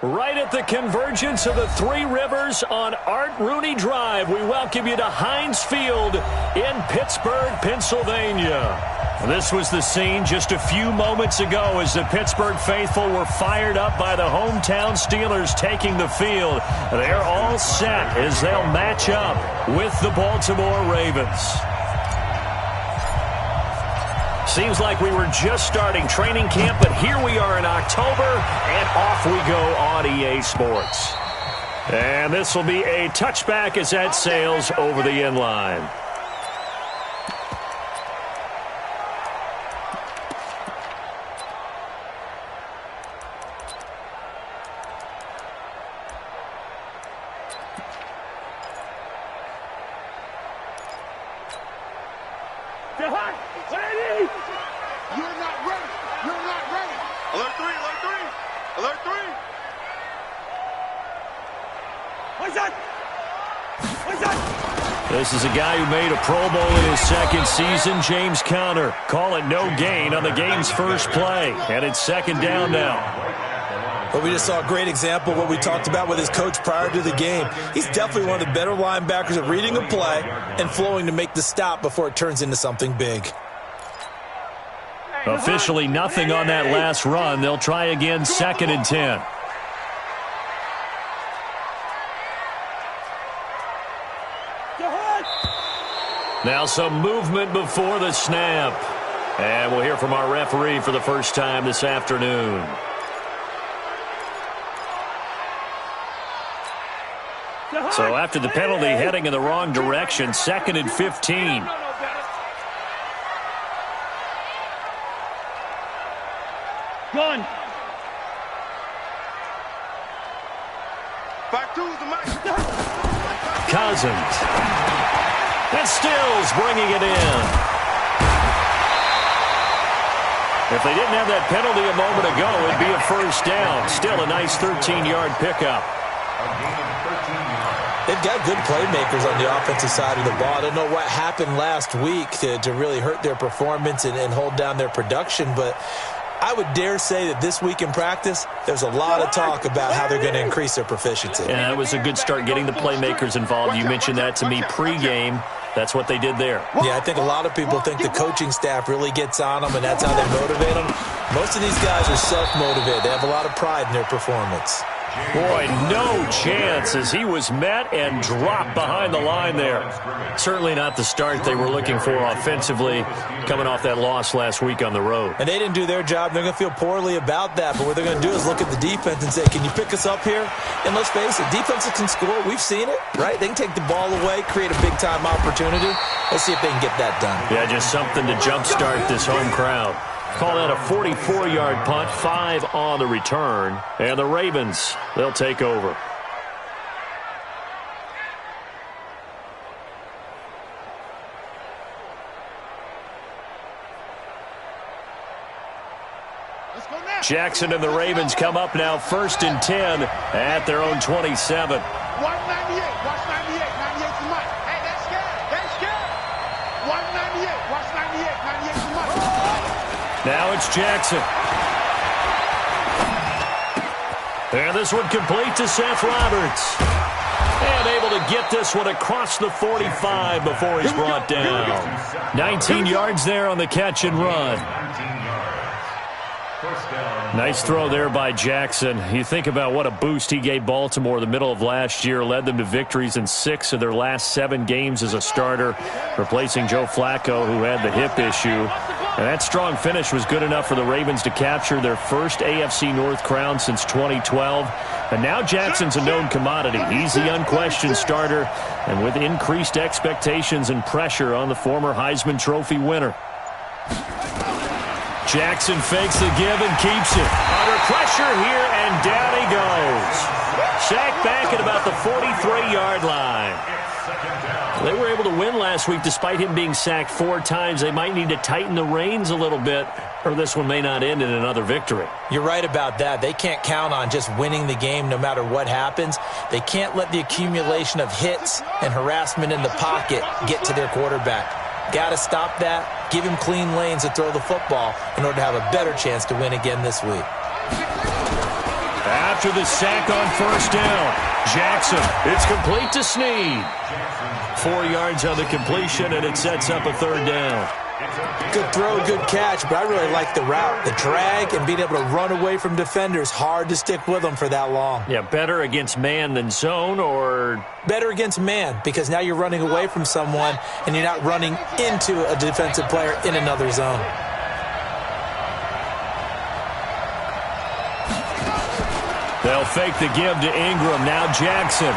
Right at the convergence of the Three Rivers on Art Rooney Drive, we welcome you to Heinz Field in Pittsburgh, Pennsylvania. This was the scene just a few moments ago as the Pittsburgh faithful were fired up by the hometown Steelers taking the field. They're all set as they'll match up with the Baltimore Ravens. Seems like we were just starting training camp, but here we are in October, and off we go on EA Sports. And this will be a touchback as that sails over the end line. This is a guy who made a Pro Bowl in his second season, James Conner. Call it no gain on the game's first play. And it's second down now. Well, we just saw a great example of what we talked about with his coach prior to the game. He's definitely one of the better linebackers at reading a play and flowing to make the stop before it turns into something big. Officially nothing on that last run. They'll try again, second and 10. Now some movement before the snap. And we'll hear from our referee for the first time this afternoon. So after the penalty heading in the wrong direction, second and 15. Gun. Back to the mic. Cousins. And Stills bringing it in. If they didn't have that penalty a moment ago, it'd be a first down. Still a nice 13-yard pickup. They've got good playmakers on the offensive side of the ball. I don't know what happened last week to really hurt their performance and hold down their production, but I would dare say that this week in practice, there's a lot of talk about how they're going to increase their proficiency. Yeah, it was a good start getting the playmakers involved. You mentioned that to me pregame. That's what they did there. Yeah, I think a lot of people think the coaching staff really gets on them, and that's how they motivate them. Most of these guys are self-motivated. They have a lot of pride in their performance. Boy, no chance as he was met and dropped behind the line there. Certainly not the start they were looking for offensively, coming off that loss last week on the road. And they didn't do their job. They're going to feel poorly about that. But what they're going to do is look at the defense and say, can you pick us up here? And let's face it, defenses can score. We've seen it, right? They can take the ball away, create a big-time opportunity. Let's see if they can get that done. Yeah, just something to jumpstart this home crowd. Call that a 44-yard punt, 5 on the return. And the Ravens, they'll take over. Jackson and the Ravens come up now first and 10 at their own 27. 198. Watch 98. 98 to Mike. Hey, that's scared. That's scared. 198. Watch 98. 98 to Mike. Now it's Jackson. And this one complete to Seth Roberts. And able to get this one across the 45 before he's brought down. 19 yards there on the catch and run. Nice throw there by Jackson. You think about what a boost he gave Baltimore the middle of last year, led them to victories in 6 of their last 7 games as a starter, replacing Joe Flacco, who had the hip issue. And that strong finish was good enough for the Ravens to capture their first AFC North crown since 2012. And now Jackson's a known commodity. He's the unquestioned starter, and with increased expectations and pressure on the former Heisman Trophy winner. Jackson fakes the give and keeps it. Under pressure here, and down he goes. Sacked back at about the 43-yard line. They were able to win last week despite him being sacked 4 times. They might need to tighten the reins a little bit, or this one may not end in another victory. You're right about that. They can't count on just winning the game no matter what happens. They can't let the accumulation of hits and harassment in the pocket get to their quarterback. Got to stop that, give him clean lanes to throw the football in order to have a better chance to win again this week. After the sack on first down, Jackson, it's complete to Snead. 4 yards on the completion, and it sets up a third down. Good throw, good catch, but I really like the route. The drag and being able to run away from defenders, hard to stick with them for that long. Yeah, better against man than zone, or? Better against man, because now you're running away from someone and you're not running into a defensive player in another zone. They'll fake the give to Ingram. Now Jackson.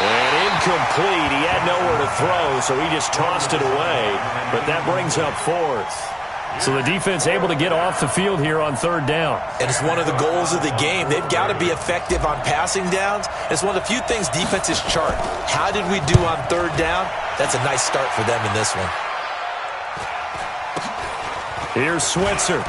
And incomplete. He had nowhere to throw, so he just tossed it away. But that brings up fourth. So the defense able to get off the field here on third down. And it's one of the goals of the game. They've got to be effective on passing downs. It's one of the few things defenses chart. How did we do on third down? That's a nice start for them in this one. Here's Switzer.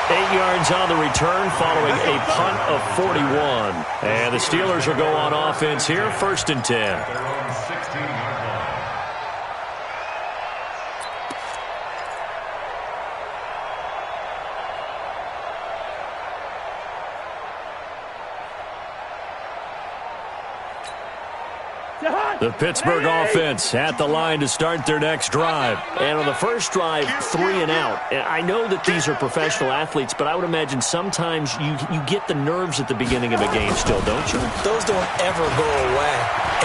8 yards on the return following a punt of 41. And the Steelers will go on offense here, 1st and 10. The Pittsburgh offense at the line to start their next drive. And on the first drive, 3 and out. I know that these are professional athletes, but I would imagine sometimes you get the nerves at the beginning of a game still, don't you? Those don't ever go away.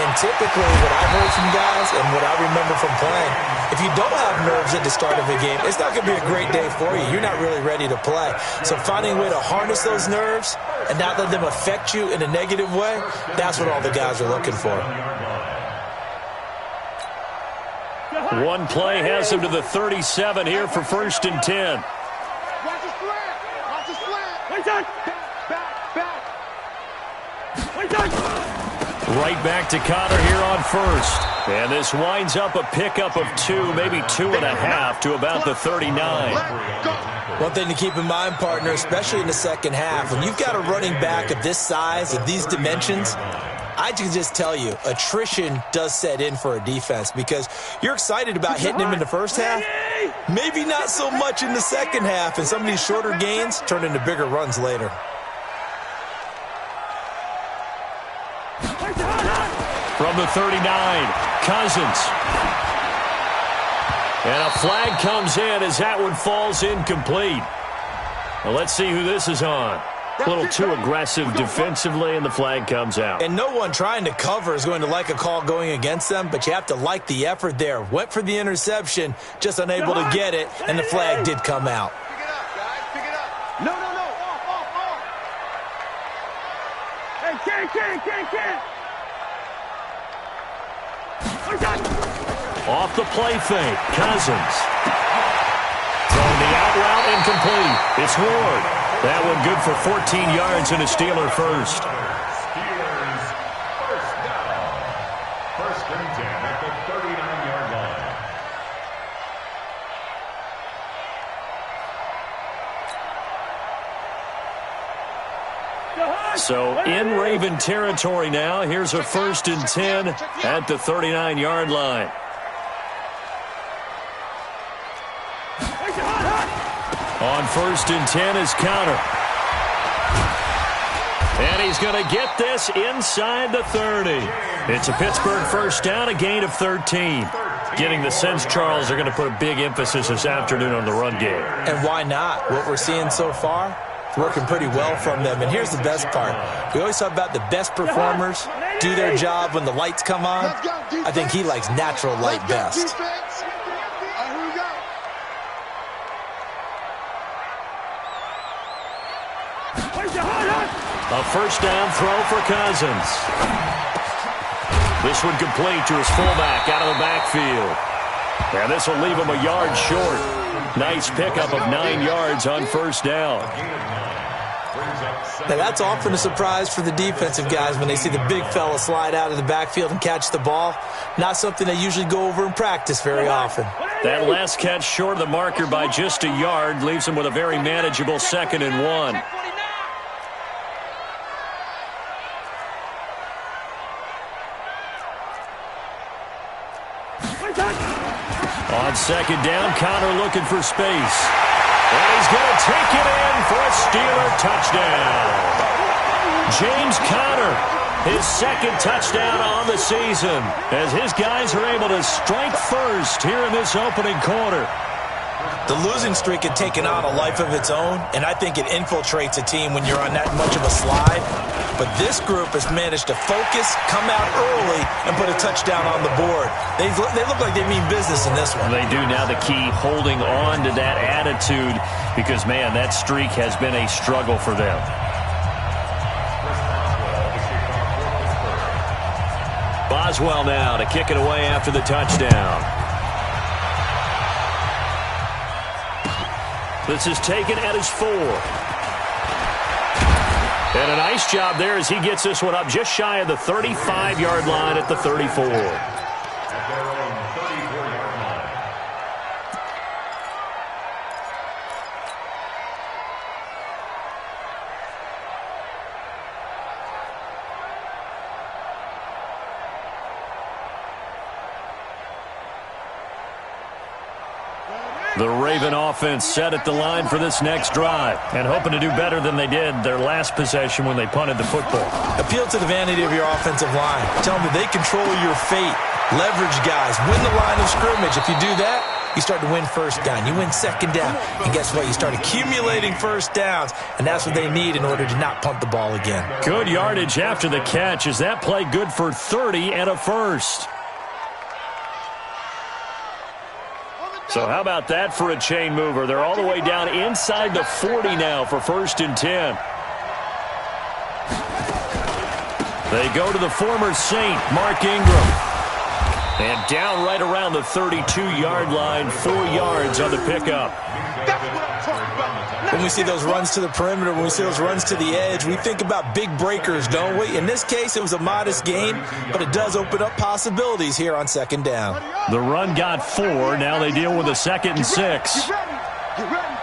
And typically what I've heard from guys and what I remember from playing, if you don't have nerves at the start of a game, it's not going to be a great day for you. You're not really ready to play. So finding a way to harness those nerves and not let them affect you in a negative way, that's what all the guys are looking for. One play has him to the 37 here for 1st and 10. Watch the slant. Watch the slant. Wait on. Back. Wait on. Right back to Connor here on first. And this winds up a pickup of 2, maybe 2.5 to about the 39. One thing to keep in mind, partner, especially in the second half, when you've got a running back of this size, of these dimensions, I can just tell you, attrition does set in for a defense because you're excited about hitting him in the first half. Maybe not so much in the second half, and some of these shorter gains turn into bigger runs later. From the 39, Cousins. And a flag comes in as that one falls incomplete. Well, let's see who this is on. A little too aggressive defensively, and the flag comes out. And no one trying to cover is going to like a call going against them, but you have to like the effort there. Went for the interception, just unable to get it, and the flag did come out. Pick it up, guys. Pick it up. No. Off. Hey, can't. Off the play fake, Cousins. Throwing the out route incomplete. It's Ward. That one good for 14 yards and a Steeler first. Steelers first down. 1st and 10 at the 39-yard line. So in Raven territory now. Here's a 1st and 10 at the 39-yard line. On 1st and 10 is Connor. And he's going to get this inside the 30. It's a Pittsburgh first down, a gain of 13. Getting the sense, Charles, are going to put a big emphasis this afternoon on the run game. And why not? What we're seeing so far, it's working pretty well from them. And here's the best part. We always talk about the best performers do their job when the lights come on. I think he likes natural light best. A first down throw for Cousins. This one complete to his fullback out of the backfield. And this will leave him a yard short. Nice pickup of 9 yards on first down. Now that's often a surprise for the defensive guys when they see the big fella slide out of the backfield and catch the ball. Not something they usually go over in practice very often. That last catch short of the marker by just a yard leaves him with a very manageable 2nd and 1. On second down, Connor looking for space. And he's going to take it in for a Steeler touchdown. James Conner, his second touchdown on the season, as his guys are able to strike first here in this opening quarter. The losing streak had taken on a life of its own, and I think it infiltrates a team when you're on that much of a slide. But this group has managed to focus, come out early, and put a touchdown on the board. They look like they mean business in this one. They do. Now the key, holding on to that attitude, because, man, that streak has been a struggle for them. Boswell now to kick it away after the touchdown. This is taken at his 4. And a nice job there as he gets this one up just shy of the 35-yard line at the 34. At their own 34-yard line. The Raven offense set at the line for this next drive and hoping to do better than they did their last possession when they punted the football. Appeal to the vanity of your offensive line. Tell them that they control your fate. Leverage guys. Win the line of scrimmage. If you do that, you start to win first down. You win second down. And guess what? You start accumulating first downs. And that's what they need in order to not punt the ball again. Good yardage after the catch. Is that play good for 30 and a first? So how about that for a chain mover? They're all the way down inside the 40 now for 1st and 10. They go to the former Saint, Mark Ingram. And down right around the 32-yard line, 4 yards on the pickup. That's what I'm talking about. When we see those runs to the perimeter, when we see those runs to the edge, we think about big breakers, don't we? In this case, it was a modest gain, but it does open up possibilities here on second down. The run got 4. Now they deal with a 2nd and 6. Get ready. Get ready.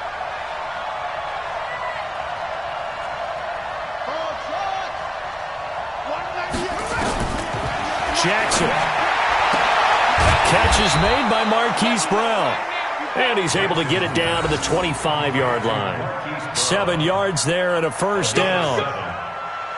Jackson. Catch is made by Marquise Brown. And he's able to get it down to the 25-yard line. 7 yards there and a first down.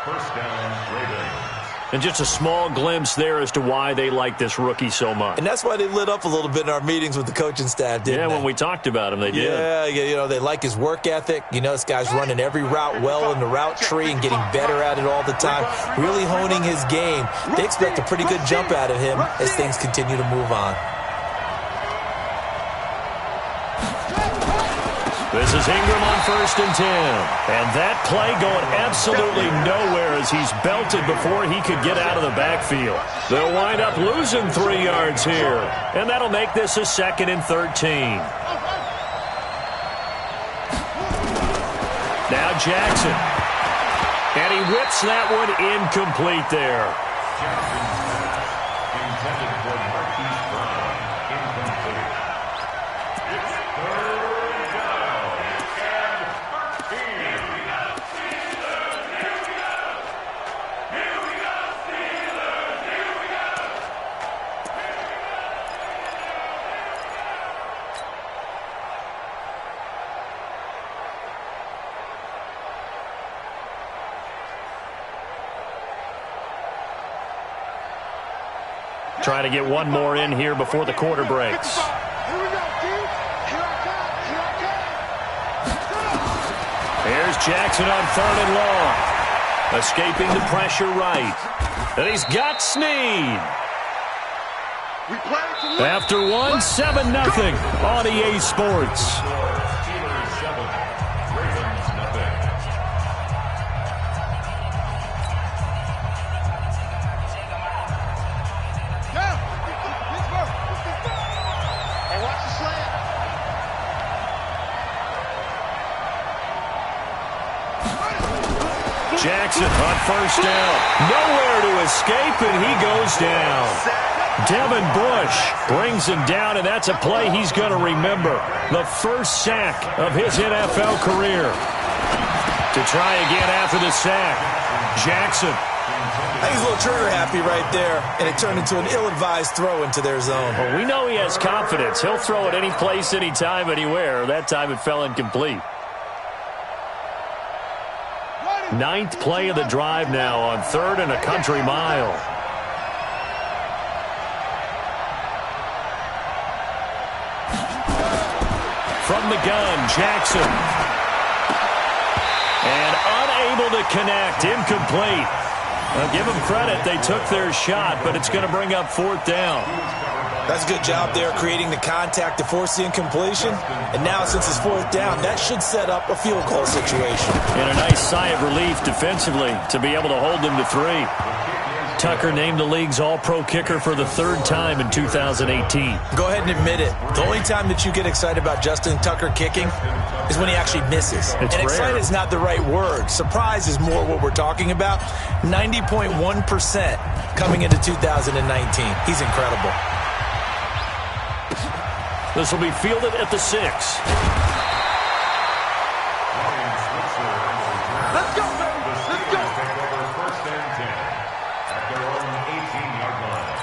First down, Ravens. And just a small glimpse there as to why they like this rookie so much. And that's why they lit up a little bit in our meetings with the coaching staff, didn't they? Yeah, when we talked about him, they did. Yeah, you know, they like his work ethic. You know, this guy's running every route well in the route tree and getting better at it all the time, really honing his game. They expect a pretty good jump out of him as things continue to move on. This is Ingram on 1st and 10. And that play going absolutely nowhere as he's belted before he could get out of the backfield. They'll wind up losing 3 yards here. And that'll make this a 2nd and 13. Now Jackson. And he whips that one incomplete there. Intended for Marquise Brown. Incomplete. It's 3rd down and 13. Trying to get one more in here before the quarter breaks. Here we go, dude. Here I come. Here's Jackson on 3rd and long. Escaping the pressure right. And he's got Snead. We play to win. After one, 7-0 on EA Sports. Steelers 7, Ravens nothing. Hey, watch the slant. Jackson on 1st down. Nowhere to escape, and he goes down. Devin Bush brings him down, and that's a play he's going to remember. The first sack of his NFL career. To try again after the sack. Jackson. I think he's a little trigger happy right there, and it turned into an ill-advised throw into their zone. Well, we know he has confidence. He'll throw it any place, anytime, anywhere. That time it fell incomplete. Ninth play of the drive now on 3rd and a country mile. From the gun, Jackson. And unable to connect, incomplete. Well, give them credit. They took their shot, but it's going to bring up 4th down. That's a good job there creating the contact to force the incompletion. And now since it's 4th down, that should set up a field goal situation. And a nice sigh of relief defensively to be able to hold them to 3. Tucker named the league's all-pro kicker for the 3rd time in 2018. Go ahead and admit it. The only time that you get excited about Justin Tucker kicking is when he actually misses. It's and rare. excited is not the right word. Surprise is more what we're talking about. 90.1% coming into 2019. He's incredible. This will be fielded at the 6. Let's go, baby. Let's go. Take over 1st and 10 at their own 18-yard line.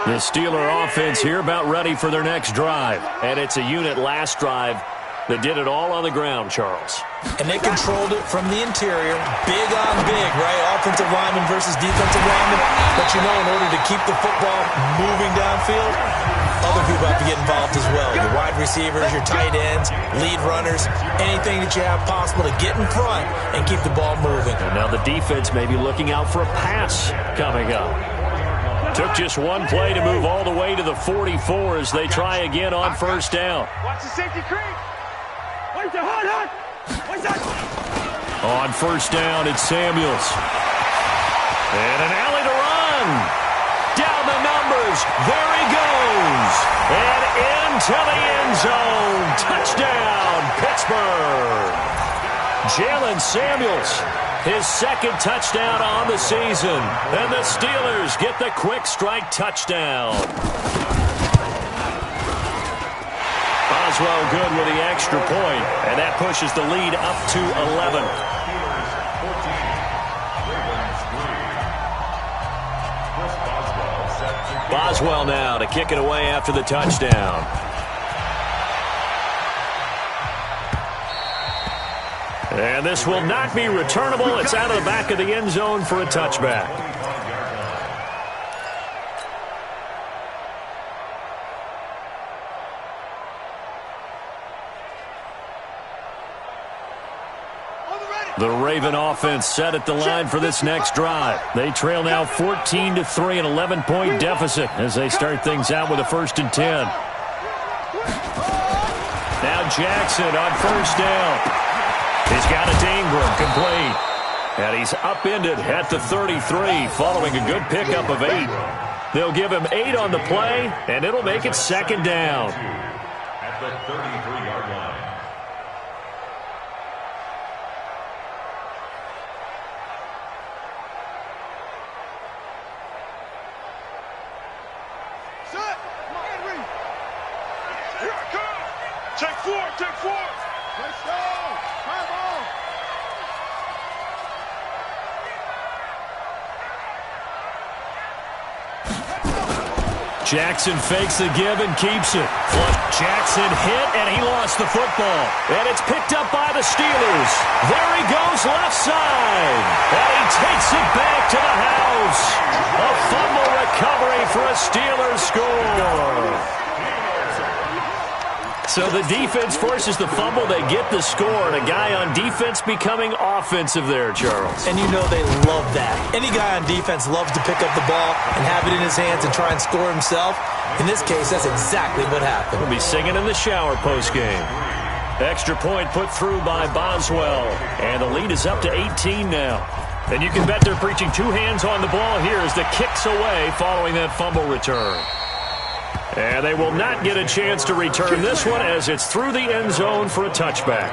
The Steeler offense here about ready for their next drive. And it's a unit last drive that did it all on the ground, Charles. And they controlled it from the interior. Big on big, right? Offensive lineman versus defensive lineman. But you know, in order to keep the football moving downfield, other people have to get involved as well. Your wide receivers, your tight ends, lead runners, anything that you have possible to get in front and keep the ball moving. And now the defense may be looking out for a pass coming up. Took just one play to move all the way to the 44 as they try again on 1st down. Watch the safety creep. Wait the hot. What's that? On 1st down, it's Samuels. And an alley to run. Down the numbers. There he goes. And into the end zone. Touchdown, Pittsburgh. Jalen Samuels, his 2nd touchdown on the season. And the Steelers get the quick strike touchdown. Boswell good with the extra point, and that pushes the lead up to 11. Boswell now to kick it away after the touchdown. And this will not be returnable. It's out of the back of the end zone for a touchback. The Raven offense set at the line for this next drive. They trail now 14-3, an 11-point deficit as they start things out with a 1st and 10. Now Jackson on 1st down. He's got it to Ingram, complete. And he's upended at the 33 following a good pickup of 8. They'll give him 8 on the play, and it'll make it 2nd down. At the 33-yard line. Take 4. Let's go. Come on. Jackson fakes the give and keeps it. Jackson hit, and he lost the football. And it's picked up by the Steelers. There he goes left side. And he takes it back to the house. A fumble recovery for a Steelers score. So the defense forces the fumble. They get the score, and a guy on defense becoming offensive there, Charles. And you know they love that. Any guy on defense loves to pick up the ball and have it in his hands and try and score himself. In this case, that's exactly what happened. We'll be singing in the shower postgame. Extra point put through by Boswell, and the lead is up to 18 now. And you can bet they're preaching 2 hands on the ball here as the kick's away following that fumble return. And they will not get a chance to return this one as it's through the end zone for a touchback.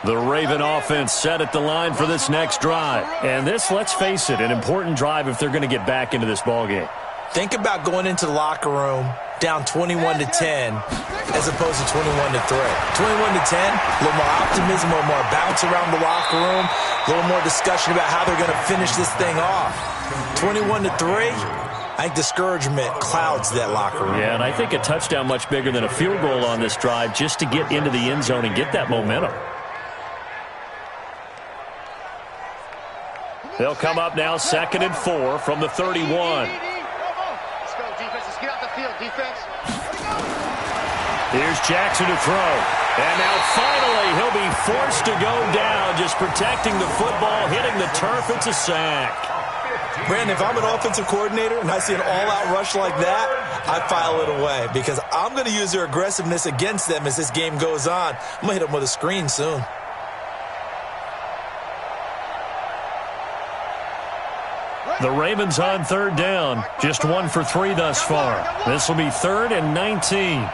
The Raven offense set at the line for this next drive. And this, let's face it, an important drive if they're going to get back into this ballgame. Think about going into the locker room down 21-10 as opposed to 21-3. 21-10, a little more optimism, a little more bounce around the locker room, a little more discussion about how they're going to finish this thing off. 21-3, I think discouragement clouds that locker room. Yeah, and I think a touchdown much bigger than a field goal on this drive just to get into the end zone and get that momentum. They'll come up now 2nd and 4 from the 31. Let's go, defense. Let's get out the field, defense. Here's Jackson to throw. And now finally he'll be forced to go down, just protecting the football, hitting the turf. It's a sack. Brandon, if I'm an offensive coordinator and I see an all-out rush like that, I file it away because I'm going to use their aggressiveness against them as this game goes on. I'm going to hit them with a screen soon. The Ravens on 3rd down. Just 1 for 3 thus far. This will be 3rd and 19.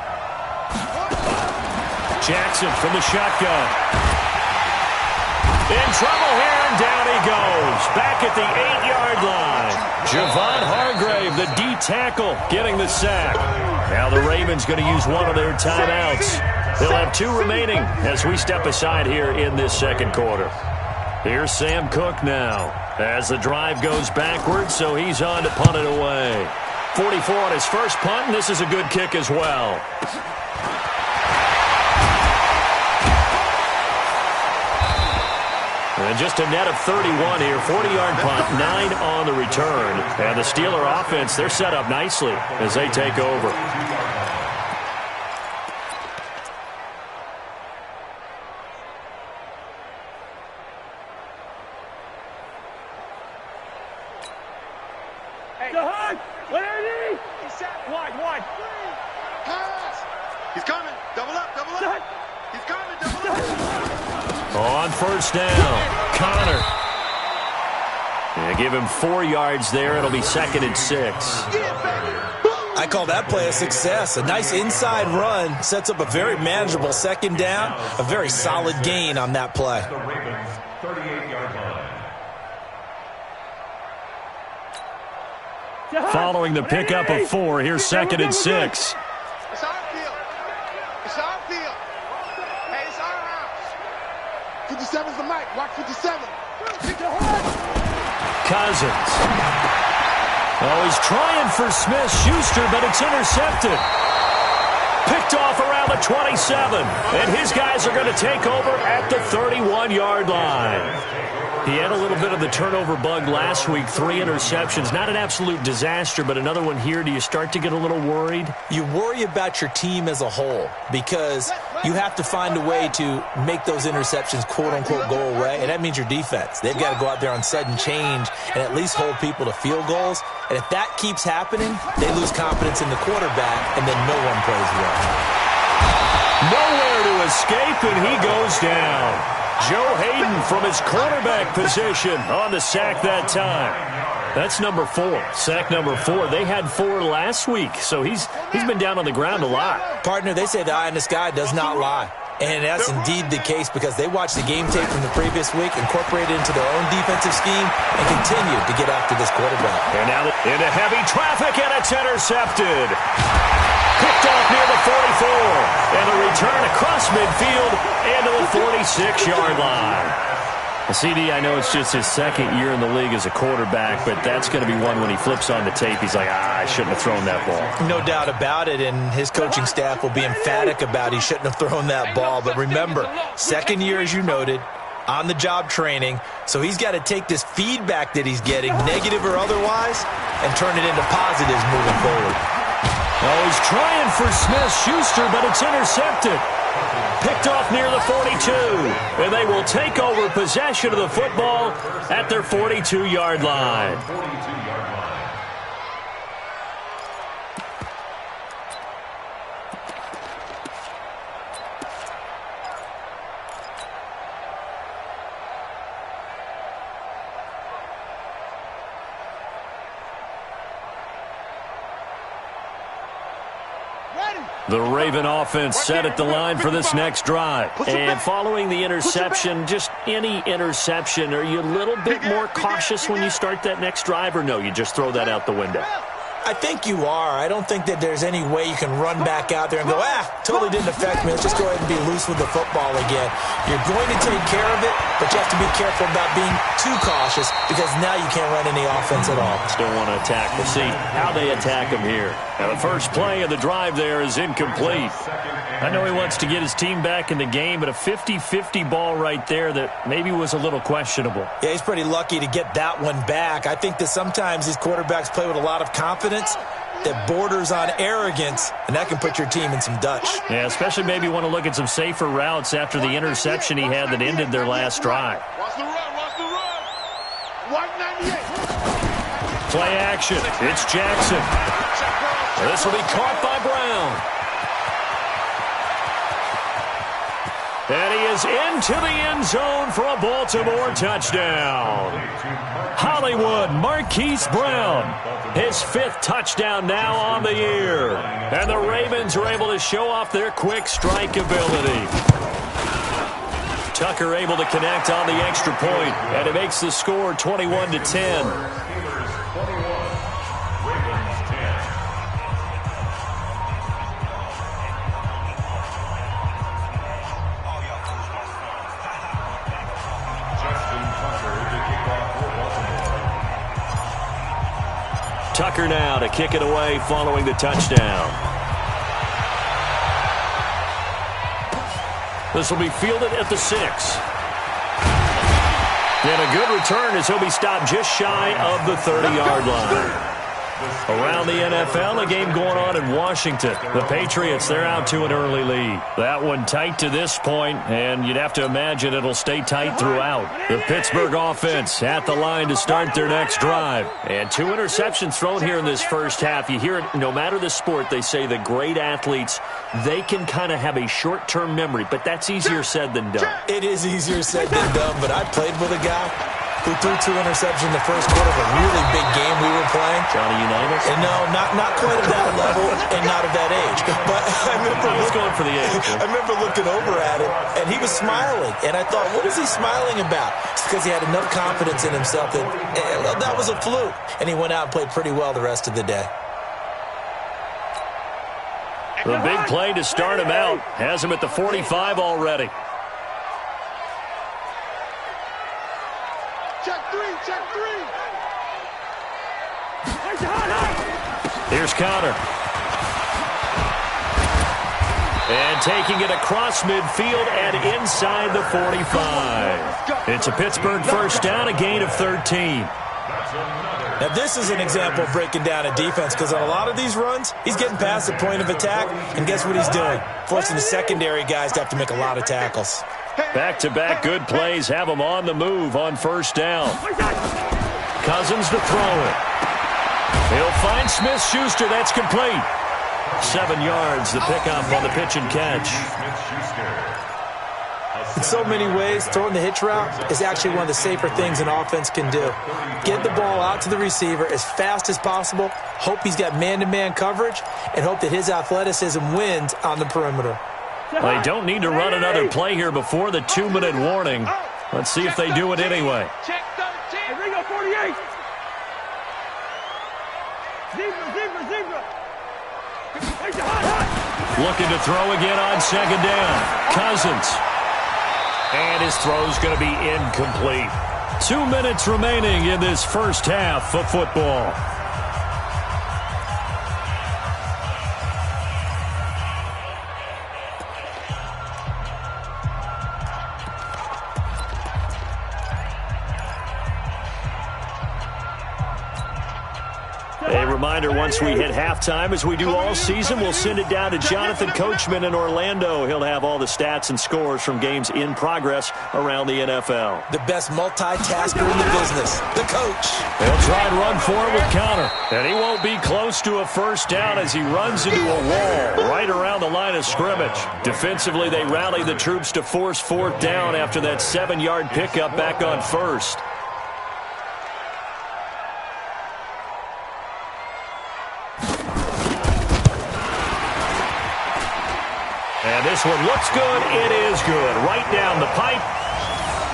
Jackson from the shotgun. In trouble here, and down he goes. Back at the 8-yard line. Javon Hargrave, the D tackle, getting the sack. Now the Ravens going to use one of their timeouts. They'll have 2 remaining as we step aside here in this 2nd quarter. Here's Sam Cook now as the drive goes backwards, so he's on to punt it away. 44 on his first punt, and this is a good kick as well. And just a net of 31 here, 40-yard punt, 9 on the return. And the Steeler offense, they're set up nicely as they take over. Wide. Pass. He's coming. Double up. He's coming. Double up. On 1st down, Connor. Yeah, give him 4 yards there. It'll be 2nd and 6. I call that play a success. A nice inside run sets up a very manageable 2nd down. A very solid gain on that play. The Ravens, 38-yard line. Following the pickup of 4, here's 2nd and 6. It's our field. It's our field. Hey, it's our house. 57's the mic. Watch 57. Cousins. Oh, he's trying for Smith-Schuster, but it's intercepted. Picked off around the 27. And his guys are going to take over at the 31-yard line. He had a little bit of the turnover bug last week, 3 interceptions. Not an absolute disaster, but another one here. Do you start to get a little worried? You worry about your team as a whole because you have to find a way to make those interceptions, quote-unquote, go away, and that means your defense. They've got to go out there on sudden change and at least hold people to field goals. And if that keeps happening, they lose confidence in the quarterback, and then no one plays well. Nowhere to escape, and he goes down. Joe Hayden from his quarterback position on the sack that time. That's number 4. Sack number 4. They had 4 last week, so he's been down on the ground a lot. Partner, they say the eye in the sky does not lie. And that's indeed the case because they watched the game tape from the previous week, incorporated it into their own defensive scheme, and continued to get after this quarterback. And now into heavy traffic, and it's intercepted. Picked off near the 44. And a return across midfield into the 46-yard line. CD, I know it's just his 2nd year in the league as a quarterback, but that's going to be one when he flips on the tape, he's like, I shouldn't have thrown that ball. No doubt about it, and his coaching staff will be emphatic about he shouldn't have thrown that ball. But remember, 2nd year, as you noted, on-the-job training, so he's got to take this feedback that he's getting, negative or otherwise, and turn it into positives moving forward. Oh, he's trying for Smith-Schuster, but it's intercepted. Picked off near the 42, and they will take over possession of the football at their 42-yard line. The Raven offense set at the line for this next drive. And following the interception, just any interception, are you a little bit more cautious when you start that next drive, or no, you just throw that out the window? I think you are. I don't think that there's any way you can run back out there and go, totally didn't affect me. Let's just go ahead and be loose with the football again. You're going to take care of it, but you have to be careful about being too cautious because now you can't run any offense at all. Still want to attack. We'll see how they attack him here. Now the first play of the drive there is incomplete. I know he wants to get his team back in the game, but a 50-50 ball right there that maybe was a little questionable. Yeah, he's pretty lucky to get that one back. I think that sometimes these quarterbacks play with a lot of confidence that borders on arrogance, and that can put your team in some Dutch. Yeah, especially maybe want to look at some safer routes after the interception he had that ended their last drive. Watch the run, watch the run. 198. Play action. It's Jackson. This will be caught by Brown. And he is into the end zone for a Baltimore touchdown. Hollywood Marquise Brown, his 5th touchdown now on the year. And the Ravens are able to show off their quick strike ability. Tucker able to connect on the extra point, and it makes the score 21-10. Tucker now to kick it away following the touchdown. This will be fielded at the 6. And a good return as he'll be stopped just shy of the 30-yard line. Around the NFL, a game going on in Washington. The Patriots, they're out to an early lead. That one tight to this point, and you'd have to imagine it'll stay tight throughout. The Pittsburgh offense at the line to start their next drive. And 2 interceptions thrown here in this first half. You hear it, no matter the sport, they say the great athletes, they can kind of have a short-term memory, but that's easier said than done. It is easier said than done, but I played with a guy who threw 2 interceptions in the first quarter of a really big game we were playing. Johnny Unitas? And no, not quite of that level and not of that age. But I remember going for the age. I remember looking over at him, and he was smiling. And I thought, what is he smiling about? It's because he had enough confidence in himself that that was a fluke. And he went out and played pretty well the rest of the day. The big play to start him out has him at the 45 already. Check 3, check 3. Here's Connor. And taking it across midfield and inside the 45. It's a Pittsburgh first down, a gain of 13. Now, this is an example of breaking down a defense because on a lot of these runs, he's getting past the point of attack, and guess what he's doing? Forcing the secondary guys to have to make a lot of tackles. Back-to-back good plays have him on the move on first down. Cousins to throw it. He'll find Smith-Schuster. That's complete. 7 yards, the pickup on the pitch and catch. In so many ways, throwing the hitch route is actually one of the safer things an offense can do. Get the ball out to the receiver as fast as possible, hope he's got man-to-man coverage, and hope that his athleticism wins on the perimeter. They don't need to run another play here before the 2-minute warning. Let's see if they do it anyway. Check 13. Ringo 48. Zebra. Looking to throw again on second down. Cousins. And his throw's going to be incomplete. 2 minutes remaining in this first half of football. A reminder, once we hit halftime, as we do all season, we'll send it down to Jonathan Coachman in Orlando. He'll have all the stats and scores from games in progress around the NFL. The best multitasker in the business, the coach. He'll try and run for it with Connor. And he won't be close to a first down as he runs into a wall right around the line of scrimmage. Defensively, they rally the troops to force fourth down after that 7-yard pickup back on first. And this one looks good. It is good. Right down the pipe.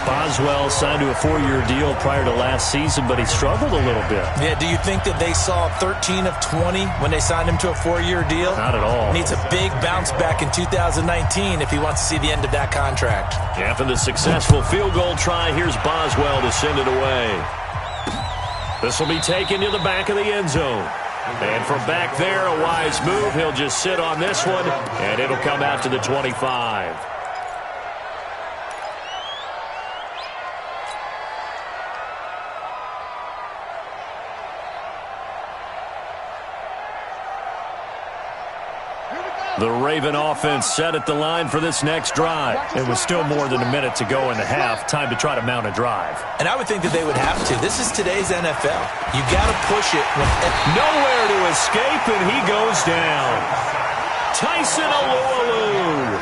Boswell signed to a 4-year deal prior to last season, but he struggled a little bit. Yeah, do you think that they saw 13 of 20 when they signed him to a 4-year deal? Not at all. Needs a big bounce back in 2019 if he wants to see the end of that contract. After the successful field goal try, here's Boswell to send it away. This will be taken to the back of the end zone. And from back there, a wise move. He'll just sit on this one, and it'll come out to the 25. The Raven offense set at the line for this next drive. It was still more than a minute to go in the half. Time to try to mount a drive. And I would think that they would have to. This is today's NFL. You got to push it. Nowhere to escape, and he goes down. Tyson Alualu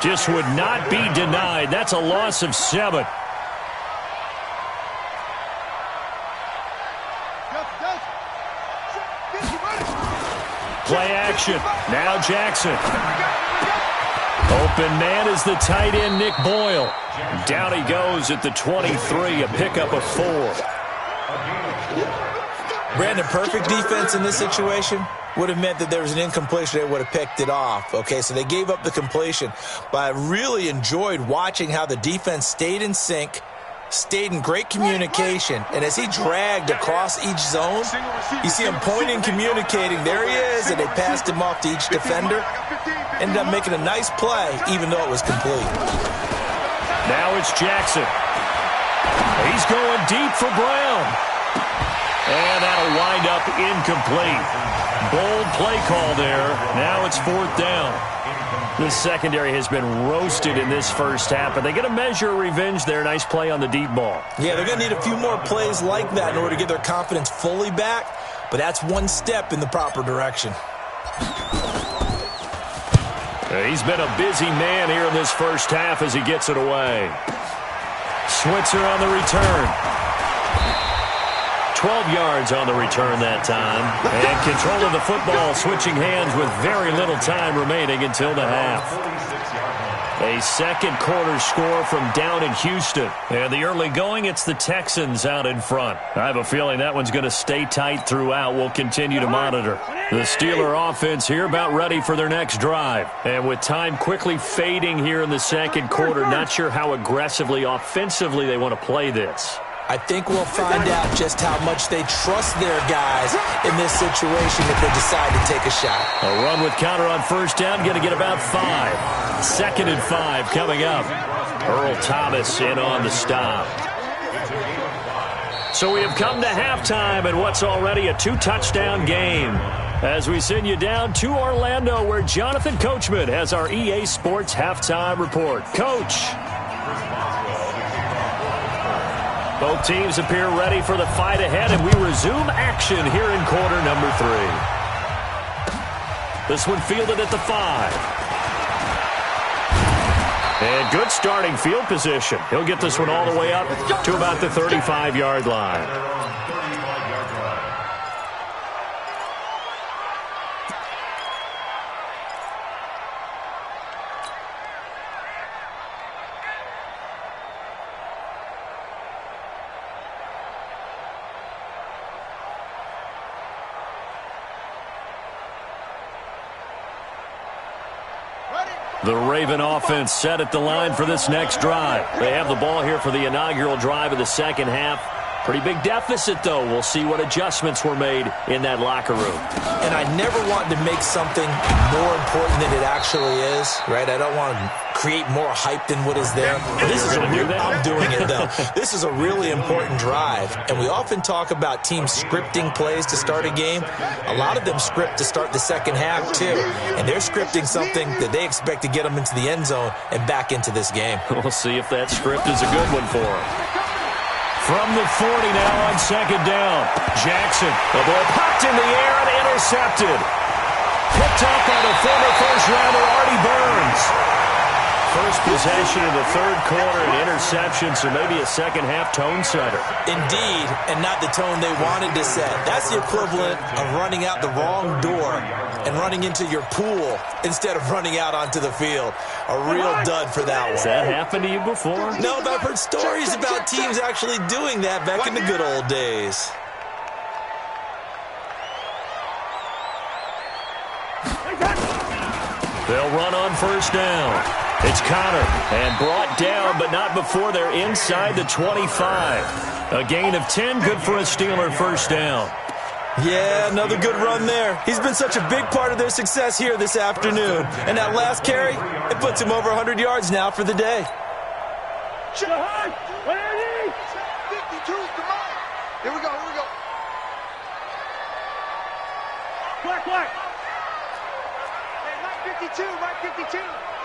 just would not be denied. That's a loss of 7. Play action. Now Jackson. Open man is the tight end, Nick Boyle. Down he goes at the 23, a pickup of 4. Brandon, perfect defense in this situation would have meant that there was an incompletion. They would have picked it off. Okay, so they gave up the completion. But I really enjoyed watching how the defense stayed in sync, stayed in great communication, and as he dragged across each zone, you see him pointing, communicating. There he is, and they passed him off to each defender. Ended up making a nice play, even though it was complete. Now it's Jackson. He's going deep for Brown. And that'll wind up incomplete. Bold play call there. Now it's 4th down. The secondary has been roasted in this first half, but they get a measure of revenge there. Nice play on the deep ball. Yeah, they're going to need a few more plays like that in order to get their confidence fully back, but that's one step in the proper direction. He's been a busy man here in this first half as he gets it away. Switzer on the return. 12 yards on the return that time. And control of the football, switching hands with very little time remaining until the half. A second quarter score from down in Houston. And the early going, it's the Texans out in front. I have a feeling that one's going to stay tight throughout. We'll continue to monitor. The Steeler offense here about ready for their next drive. And with time quickly fading here in the second quarter, not sure how aggressively, offensively they want to play this. I think we'll find out just how much they trust their guys in this situation if they decide to take a shot. A run with counter on first down, going to get about 5. 2nd and 5 coming up. Earl Thomas in on the stop. So we have come to halftime in what's already a 2-touchdown game. As we send you down to Orlando, where Jonathan Coachman has our EA Sports halftime report. Coach. Both teams appear ready for the fight ahead, and we resume action here in quarter number 3. This one fielded at the 5. And good starting field position. He'll get this one all the way up to about the 35-yard line. The Raven offense set at the line for this next drive. They have the ball here for the inaugural drive of the second half. Pretty big deficit, though. We'll see what adjustments were made in that locker room. And I never want to make something more important than it actually is, right? I don't want to create more hype than what is there. But this is a real, I'm doing it, though. This is a really important drive. And we often talk about teams scripting plays to start a game. A lot of them script to start the second half, too. And they're scripting something that they expect to get them into the end zone and back into this game. We'll see if that script is a good one for them. From the 40 now on second down. Jackson, the ball popped in the air and intercepted. Picked up by the former first-rounder Artie Burns. first possession of the third quarter, an interception, so maybe a second-half tone setter. Indeed, and not the tone they wanted to set. That's the equivalent of running out the wrong door and running into your pool instead of running out onto the field. A real dud for that one. Has that happened to you before? No, but I've heard stories about teams actually doing that back in the good old days. They'll run on first down. It's Connor, and brought down, but not before they're inside the 25. A gain of 10, good for a Steeler first down. Yeah, another good run there. He's been such a big part of their success here this afternoon. And that last carry, it puts him over 100 yards now for the day. 52, come on. Here we go. Black. Hey, Mike 52.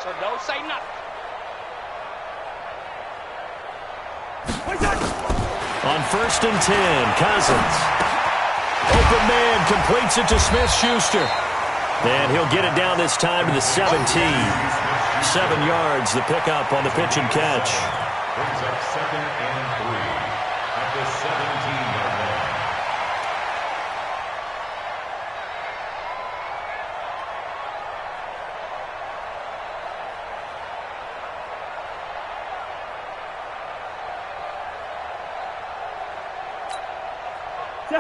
So don't say nothing. On first and 10, Cousins. Open man completes it to Smith-Schuster. And he'll get it down this time to the 17. 7 yards, the pickup on the pitch and catch. Brings up 2nd and 3 at the 17-yard line.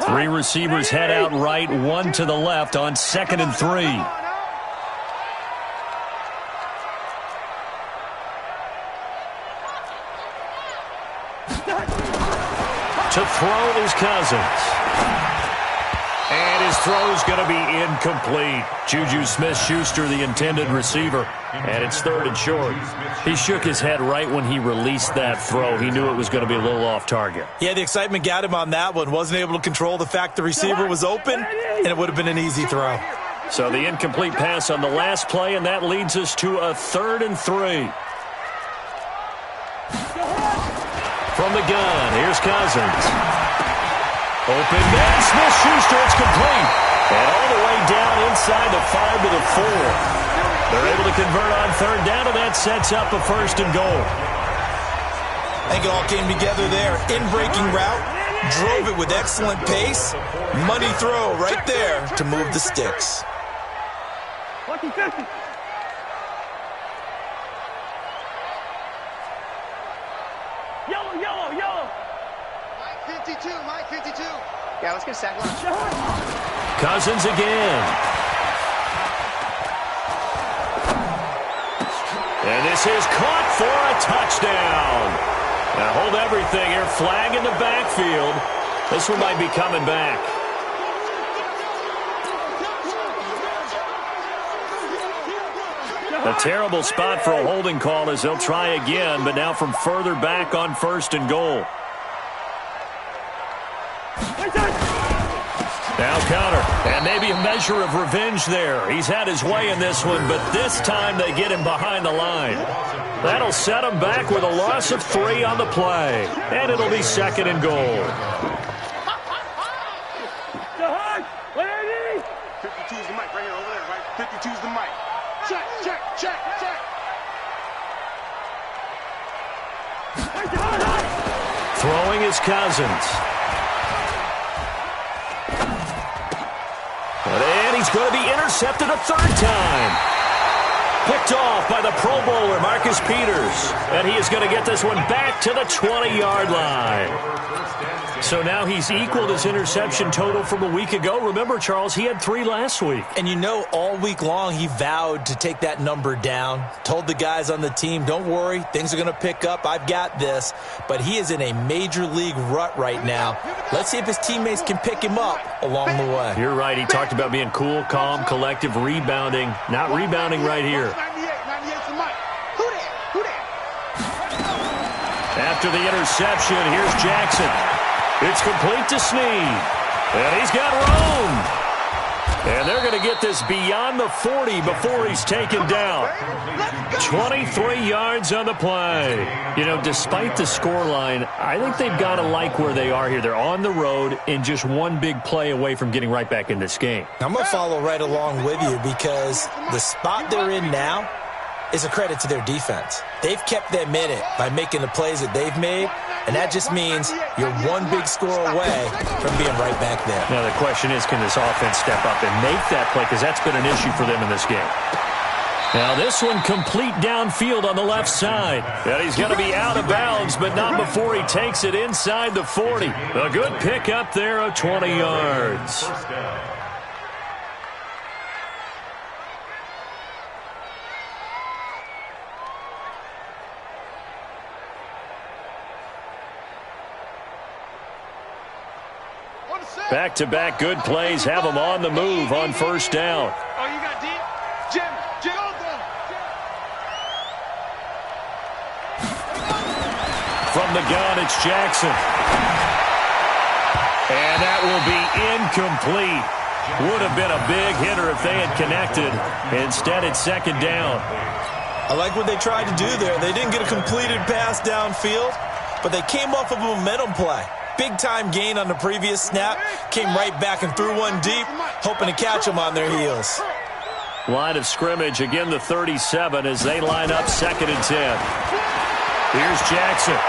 Three receivers head out right, one to the left on 2nd and 3. To throw is Cousins. And his throw is going to be incomplete. Juju Smith-Schuster, the intended receiver. And it's 3rd and short. He shook his head right when he released that throw. He knew it was going to be a little off target. Yeah, the excitement got him on that one. Wasn't able to control the fact the receiver was open, and it would have been an easy throw. So the incomplete pass on the last play, and that leads us to a 3rd and 3. From the gun, here's Cousins. Open man, Smith-Schuster, it's complete. And all the way down inside the 5 to the 4. They're able to convert on 3rd down, and that sets up a 1st and goal. I think it all came together there. In-breaking route, drove it with excellent pace. Money throw right there to move the sticks. 50. Yellow. Mike 52. Yeah, let's get a sack line. Cousins again. And this is caught for a touchdown. Now hold everything here. Flag in the backfield. This one might be coming back. A terrible spot for a holding call as they'll try again, but now from further back on 1st and goal. Now Connor, and maybe a measure of revenge there. He's had his way in this one, but this time they get him behind the line. That'll set him back with a loss of 3 on the play, and it'll be 2nd and goal. 52's the mic right here, over there, right? 52's the mic. Check. Throwing is Cousins. And he's going to be intercepted a 3rd time. Picked off by the Pro Bowler, Marcus Peters. And he is going to get this one back to the 20-yard line. So now he's equaled his interception total from a week ago. Remember, Charles, he had 3 last week. And you know, all week long he vowed to take that number down. Told the guys on the team, don't worry, things are going to pick up. I've got this. But he is in a major league rut right now. Let's see if his teammates can pick him up along the way. You're right. He talked about being cool, calm, collective, rebounding. Not rebounding right here. 98's the mic. Who there? After the interception, here's Jackson. It's complete to Snead. And he's got room. And they're going to get this beyond the 40 before he's taken down. 23 yards on the play. You know, despite the scoreline, I think they've got to like where they are here. They're on the road and just one big play away from getting right back in this game. I'm going to follow right along with you because the spot they're in now, is a credit to their defense. They've kept them in it by making the plays that they've made, and that just means you're one big score away from being right back there. Now the question is, can this offense step up and make that play? Because that's been an issue for them in this game. Now this one complete downfield on the left side. And he's going to be out of bounds, but not before he takes it inside the 40. A good pick up there of 20 yards. Back-to-back good plays have them on the move on first down. Oh, you got deep? Jim. From the gun, it's Jackson. And that will be incomplete. Would have been a big hitter if they had connected. Instead, it's second down. I like what they tried to do there. They didn't get a completed pass downfield, but they came off of a momentum play. Big-time gain on the previous snap. Came right back and threw one deep, hoping to catch them on their heels. Line of scrimmage, again the 37 as they line up 2nd and 10. Here's Jackson.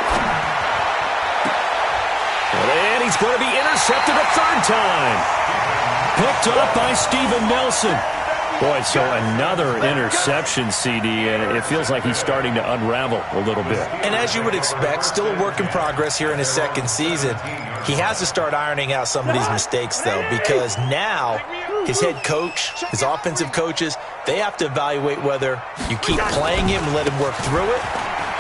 And he's going to be intercepted a third time. Picked up by Steven Nelson. Boy, so another interception, CD, and it feels like he's starting to unravel a little bit. And as you would expect, still a work in progress here in his second season. He has to start ironing out some of these mistakes, though, because now his head coach, his offensive coaches, they have to evaluate whether you keep playing him and let him work through it,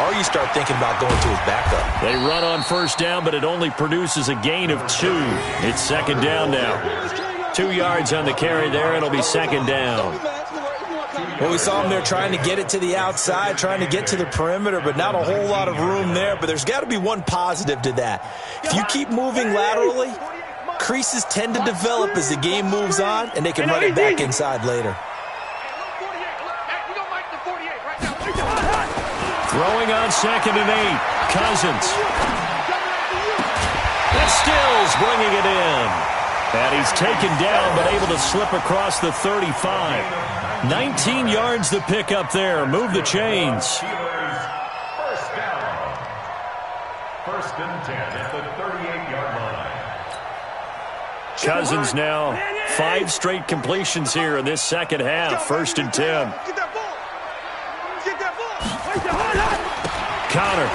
or you start thinking about going to his backup. They run on first down, but it only produces a gain of 2. It's second down now. 2 yards on the carry there. It'll be second down. Well, we saw him there trying to get it to the outside, trying to get to the perimeter, but not a whole lot of room there. But there's got to be one positive to that. If you keep moving laterally, creases tend to develop as the game moves on, and they can run it back inside later. Throwing on 2nd and 8. Cousins. And Stills bringing it in. And he's taken down, but able to slip across the 35. 19 yards to pick up there. Move the chains. First down. 1st and 10 at the 38-yard line. Cousins now 5 straight completions here in this second half. 1st and 10. Get that ball. Get that ball. Connor.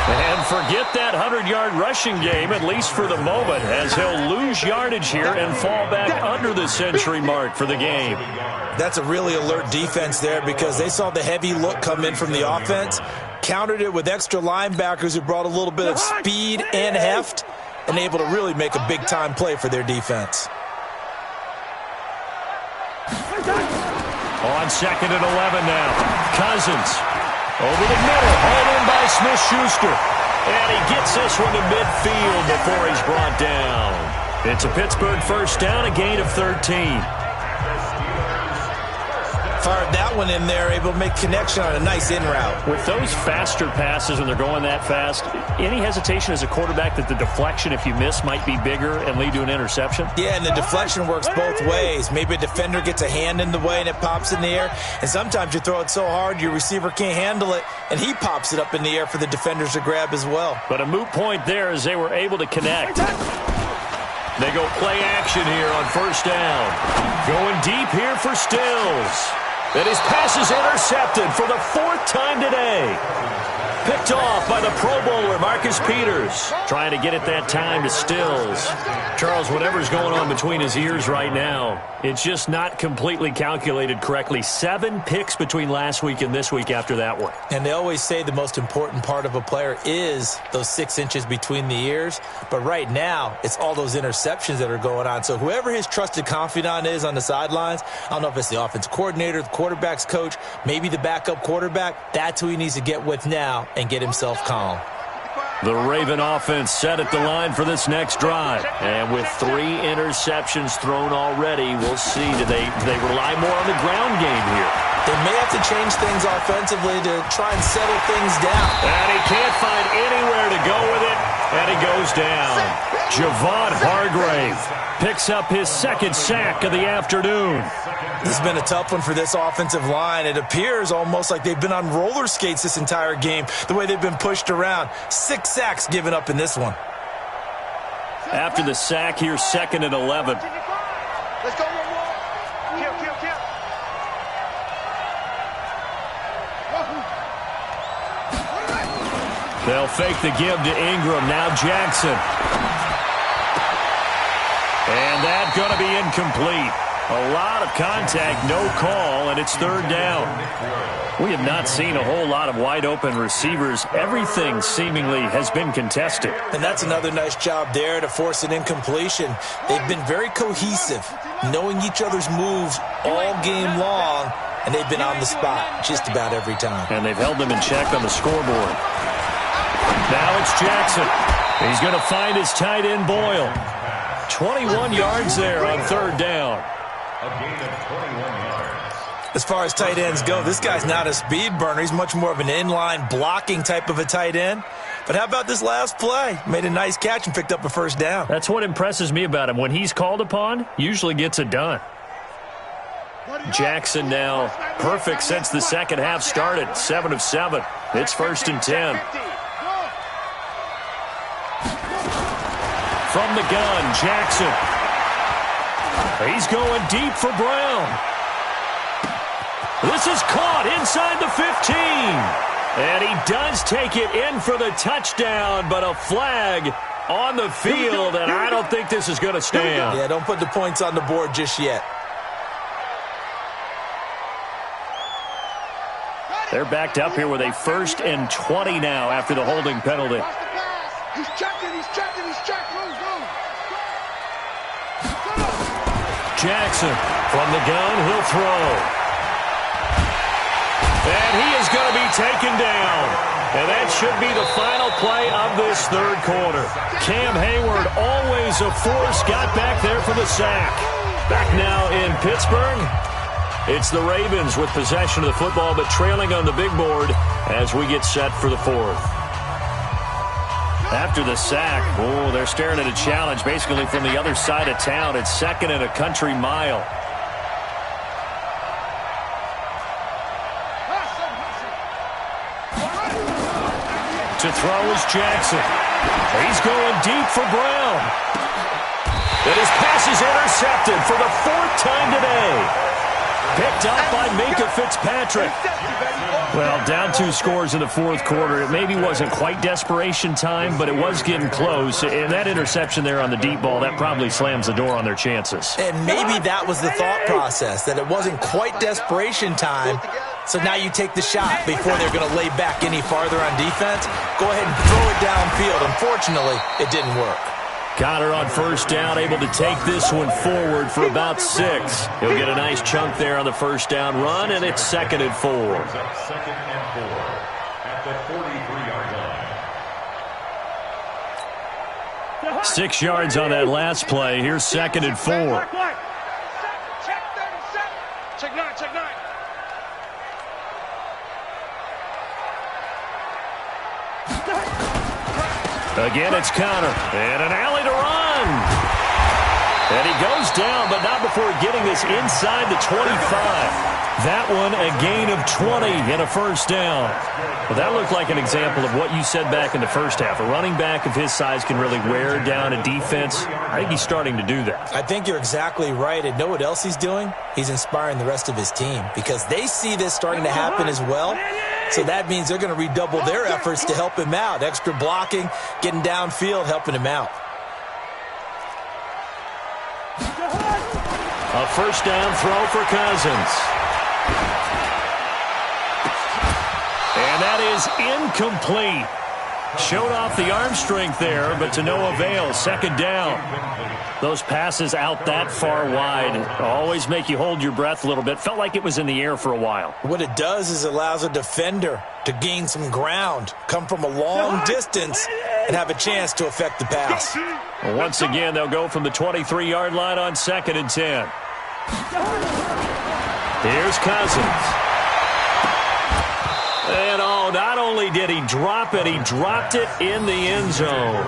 And forget that 100-yard rushing game, at least for the moment, as he'll lose yardage here and fall back under the century mark for the game. That's a really alert defense there because they saw the heavy look come in from the offense, countered it with extra linebackers who brought a little bit of speed and heft, and able to really make a big-time play for their defense. On 2nd and 11 now. Cousins. Over the middle, hauled in by Smith-Schuster. And he gets this one to midfield before he's brought down. It's a Pittsburgh first down, a gain of 13. Fired that one in there, able to make connection on a nice in route. With those faster passes when they're going that fast, any hesitation as a quarterback that the deflection, if you miss, might be bigger and lead to an interception? Yeah, and the deflection works both ways. Maybe a defender gets a hand in the way and it pops in the air. And sometimes you throw it so hard your receiver can't handle it, and he pops it up in the air for the defenders to grab as well. But a moot point there as they were able to connect. They go play action here on first down. Going deep here for Stills. And his pass is intercepted for the 4th time today. Picked off by the Pro Bowler, Marcus Peters. Trying to get it that time to Stills. Charles, whatever's going on between his ears right now, it's just not completely calculated correctly. 7 picks between last week and this week after that one. And they always say the most important part of a player is those 6 inches between the ears. But right now, it's all those interceptions that are going on. So whoever his trusted confidant is on the sidelines, I don't know if it's the offense coordinator, the quarterback's coach, maybe the backup quarterback, that's who he needs to get with now and get himself calm. The Raven offense set at the line for this next drive. And with 3 interceptions thrown already, we'll see. Do they rely more on the ground game here? They may have to change things offensively to try and settle things down. And he can't find anywhere to go with it, and he goes down. Javon Hargrave picks up his second sack of the afternoon. This has been a tough one for this offensive line. It appears almost like they've been on roller skates this entire game, the way they've been pushed around. 6 sacks given up in this one. After the sack, here's 2nd and 11. Let's go, kill. They'll fake the give to Ingram. Now Jackson. And that's going to be incomplete. A lot of contact, no call, and it's 3rd down. We have not seen a whole lot of wide-open receivers. Everything seemingly has been contested. And that's another nice job there to force an incompletion. They've been very cohesive, knowing each other's moves all game long, and they've been on the spot just about every time. And they've held them in check on the scoreboard. Now it's Jackson. He's going to find his tight end, Boyle. 21 yards there on 3rd down. A gain of 21 yards. As far as tight ends go, this guy's not a speed burner. He's much more of an inline blocking type of a tight end. But how about this last play? Made a nice catch and picked up a 1st down. That's what impresses me about him. When he's called upon, usually gets it done. Jackson now perfect since the second half started. 7 of 7. It's 1st and 10. From the gun, Jackson. He's going deep for Brown. This is caught inside the 15. And he does take it in for the touchdown, but a flag on the field, and I don't think this is going to stand. Yeah, don't put the points on the board just yet. They're backed up here with a 1st and 20 now after the holding penalty. He's checking. Move. Jackson from the gun, he'll throw. And he is going to be taken down. And that should be the final play of this 3rd quarter. Cam Hayward, always a force, got back there for the sack. Back now in Pittsburgh, it's the Ravens with possession of the football, but trailing on the big board as we get set for the 4th. After the sack, they're staring at a challenge basically from the other side of town. It's 2nd and a country mile. To throw is Jackson. He's going deep for Brown. And his pass is intercepted for the 4th time today. Picked up by Minkah Fitzpatrick. Well, down 2 scores in the 4th quarter. It maybe wasn't quite desperation time, but it was getting close. And that interception there on the deep ball, that probably slams the door on their chances. And maybe that was the thought process, that it wasn't quite desperation time. So now you take the shot before they're going to lay back any farther on defense. Go ahead and throw it downfield. Unfortunately, it didn't work. Connor on 1st down, able to take this one forward for about 6. He'll get a nice chunk there on the 1st down run, and it's 2nd and 4. 2nd and 4 at the 43-yard line. 6 yards on that last play. Here's 2nd and 4. Check 9. Again, it's Connor. And an alley to run. And he goes down, but not before getting this inside the 25. That one, a gain of 20 and a 1st down. Well, that looked like an example of what you said back in the 1st half. A running back of his size can really wear down a defense. I think he's starting to do that. I think you're exactly right. And know what else he's doing? He's inspiring the rest of his team because they see this starting to happen as well. So that means they're going to redouble their efforts to help him out. Extra blocking, getting downfield, helping him out. A 1st down throw for Cousins. And that is incomplete. Showed off the arm strength there, but to no avail. 2nd down. Those passes out that far wide always make you hold your breath a little bit. Felt like it was in the air for a while. What it does is it allows a defender to gain some ground, come from a long distance, and have a chance to affect the pass. Well, once again, they'll go from the 23-yard line on 2nd and 10. Here's Cousins. And not only did he drop it, he dropped it in the end zone.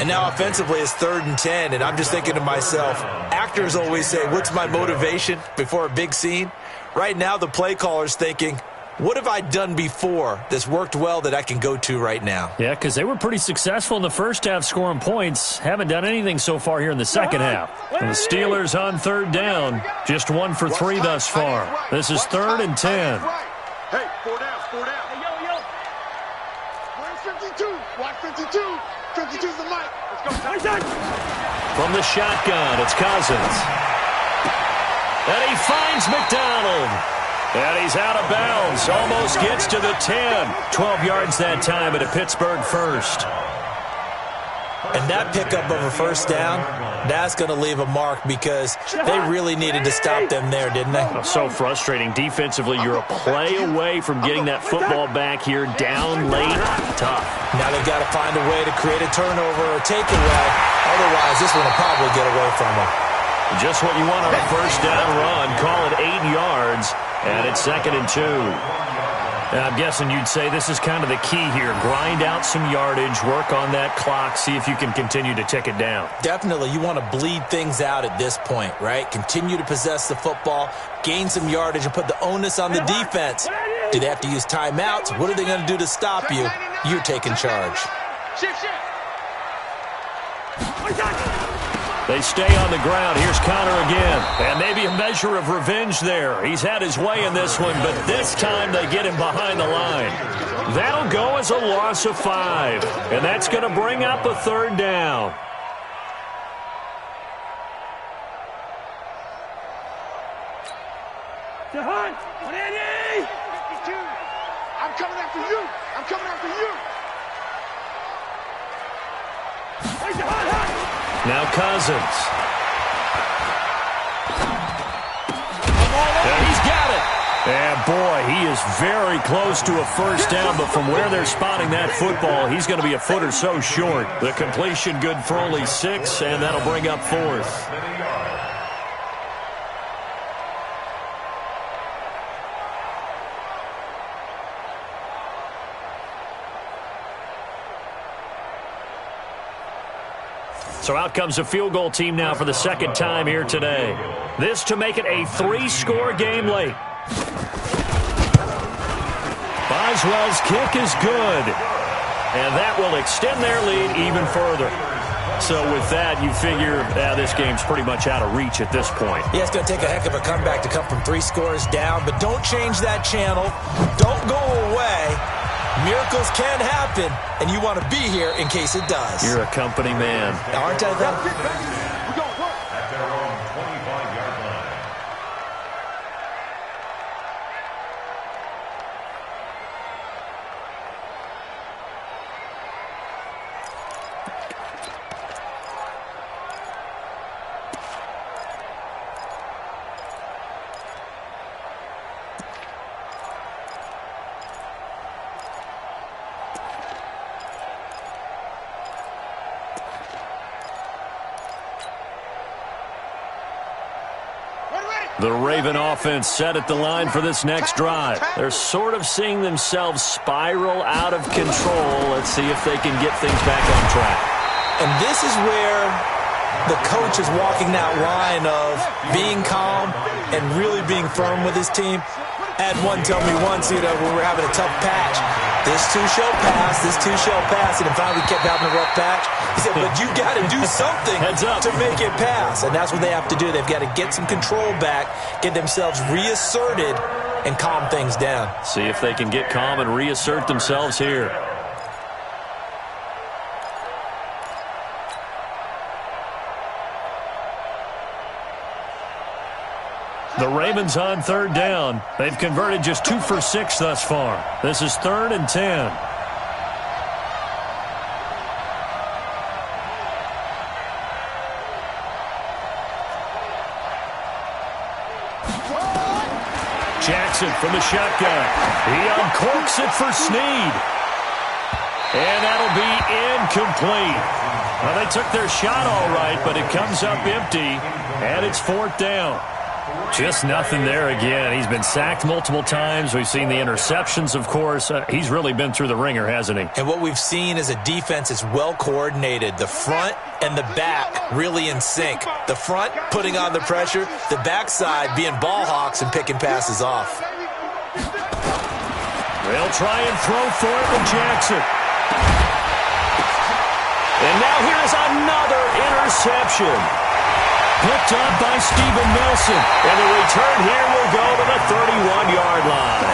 And now offensively it's 3rd and 10, and I'm just thinking to myself, actors always say, what's my motivation before a big scene? Right now the play caller's thinking, what have I done before that's worked well that I can go to right now? Yeah, because they were pretty successful in the first half scoring points. Haven't done anything so far here in the second half. And the Steelers on 3rd down, just 1 for 3 thus far. This is 3rd and 10. Hey, 4 down, 4 down. Hey, yo. Where's 52? Watch 52. 52's the mic. Let's go. From the shotgun, it's Cousins. And he finds McDonald. And he's out of bounds. Almost gets to the 10. 12 yards that time at a Pittsburgh first. And that pickup of a first down, that's going to leave a mark because they really needed to stop them there, didn't they? So frustrating. Defensively, you're a play away from getting that football back here down late. Tough. Now they've got to find a way to create a turnover or takeaway. Otherwise, this one will probably get away from them. Just what you want on a first down run. Call it 8 yards, and it's 2nd and 2. I'm guessing you'd say this is kind of the key here. Grind out some yardage, work on that clock, see if you can continue to tick it down. Definitely, you want to bleed things out at this point, right? Continue to possess the football, gain some yardage, and put the onus on the defense. Do they have to use timeouts? What are they going to do to stop you? You're taking charge. They stay on the ground. Here's Connor again. And maybe a measure of revenge there. He's had his way in this one, but this time they get him behind the line. That'll go as a loss of 5. And that's going to bring up a 3rd down. Jahan, 180! I'm coming after you. I'm coming after you. Hey, Jahan! Now Cousins. And he's got it. And boy, he is very close to a first down, but from where they're spotting that football, he's going to be a foot or so short. The completion good for only 6, and that'll bring up 4th. So out comes a field goal team now for the 2nd time here today. This to make it a 3-score game late. Boswell's kick is good. And that will extend their lead even further. So with that, you figure this game's pretty much out of reach at this point. Yeah, it's going to take a heck of a comeback to come from 3 scores down, but don't change that channel. Don't go away. Miracles can happen, and you want to be here in case it does. You're a company man. Aren't I, though? At their own 25-yard line. The Raven offense set at the line for this next drive. They're sort of seeing themselves spiral out of control. Let's see if they can get things back on track. And this is where the coach is walking that line of being calm and really being firm with his team. I had one tell me once, when we were having a tough patch, this too shall pass, this too shall pass, and finally we kept having a rough patch. He said, but you got to do something to make it pass, and that's what they have to do. They've got to get some control back, get themselves reasserted, and calm things down. See if they can get calm and reassert themselves here. The Ravens on 3rd down. They've converted just 2 for 6 thus far. This is 3rd and 10. Jackson from the shotgun. He uncorks it for Snead. And that'll be incomplete. Well, they took their shot all right, but it comes up empty, and it's 4th down. Just nothing there again. He's been sacked multiple times. We've seen the interceptions, of course. He's really been through the ringer, hasn't he? And what we've seen is a defense is well coordinated. The front and the back really in sync. The front putting on the pressure, the backside being ball hawks and picking passes off. They'll try and throw for it with Jackson. And now here's another interception. Picked up by Steven Nelson. And the return here will go to the 31-yard line.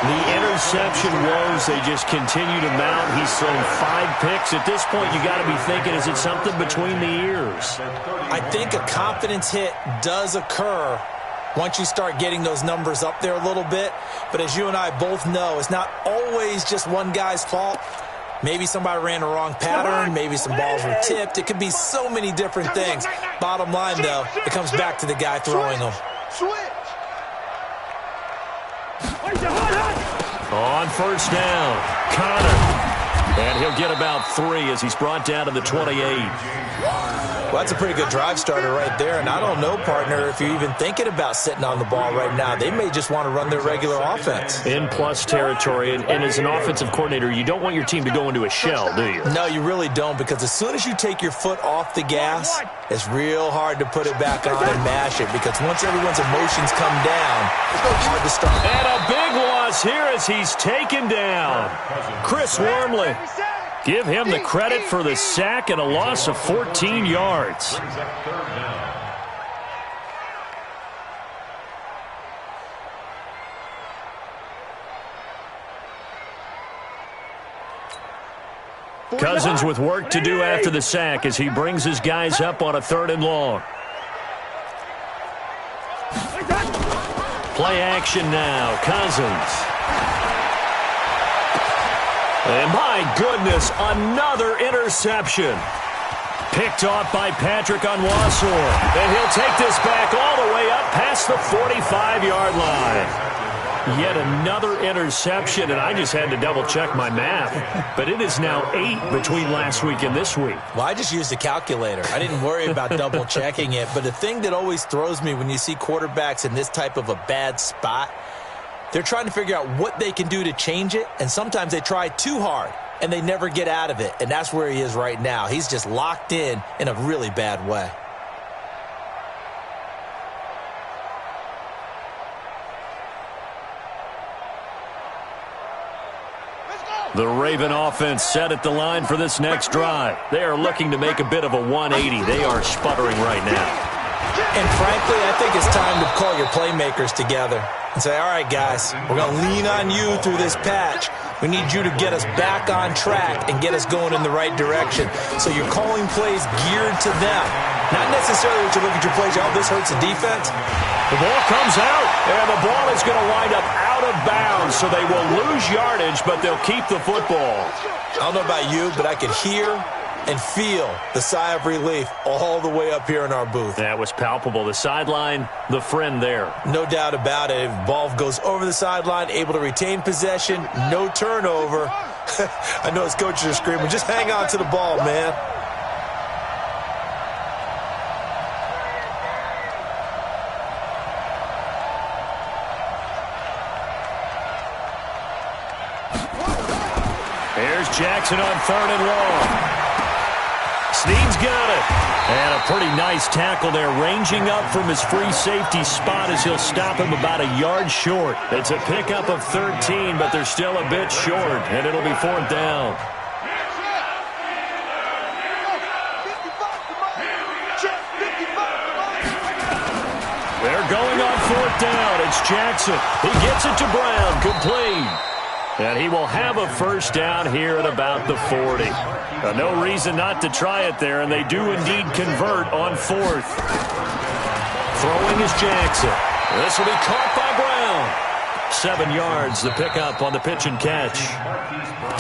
The interception woes, they just continue to mount. He's thrown 5 picks. At this point, you got to be thinking, is it something between the ears? I think a confidence hit does occur once you start getting those numbers up there a little bit. But as you and I both know, it's not always just one guy's fault. Maybe somebody ran the wrong pattern. Maybe some balls were tipped. It could be so many different things. Bottom line, though, it comes back to the guy throwing them. On first down, Connor. And he'll get about 3 as he's brought down to the 28. Well, that's a pretty good drive starter right there. And I don't know, partner, if you're even thinking about sitting on the ball right now. They may just want to run their regular offense. In plus territory. And as an offensive coordinator, you don't want your team to go into a shell, do you? No, you really don't, because as soon as you take your foot off the gas, it's real hard to put it back on and mash it, because once everyone's emotions come down, it's hard to start. And a big loss here as he's taken down. Chris Wormley. Give him the credit for the sack and a loss of 14 yards. Cousins with work to do after the sack as he brings his guys up on a 3rd and long. Play action now. Cousins. And my goodness, another interception. Picked off by Patrick Onwuasor. And he'll take this back all the way up past the 45-yard line. Yet another interception, and I just had to double-check my math. But it is now 8 between last week and this week. Well, I just used a calculator. I didn't worry about double-checking it. But the thing that always throws me when you see quarterbacks in this type of a bad spot, they're trying to figure out what they can do to change it, and sometimes they try too hard, and they never get out of it, and that's where he is right now. He's just locked in a really bad way. The Raven offense set at the line for this next drive. They are looking to make a bit of a 180. They are sputtering right now. And frankly, I think it's time to call your playmakers together and say, all right, guys, we're going to lean on you through this patch. We need you to get us back on track and get us going in the right direction. So you're calling plays geared to them. Not necessarily what you look at your plays, oh, this hurts the defense. The ball comes out, and the ball is going to wind up out of bounds, so they will lose yardage, but they'll keep the football. I don't know about you, but I could hear and feel the sigh of relief all the way up here in our booth. That was palpable. The sideline, the friend there. No doubt about it. If ball goes over the sideline, able to retain possession, no turnover. I know his coaches are screaming, just hang on to the ball, man. Here's Jackson on 3rd and long. Snead's got it. And a pretty nice tackle there, ranging up from his free safety spot as he'll stop him about a yard short. It's a pickup of 13, but they're still a bit short, and it'll be 4th down. They're going on 4th down. It's Jackson. He gets it to Brown. Complete. And he will have a first down here at about the 40. No reason not to try it there, and they do indeed convert on 4th. Throwing is Jackson. This will be caught by Brown. 7 yards, the pickup on the pitch and catch.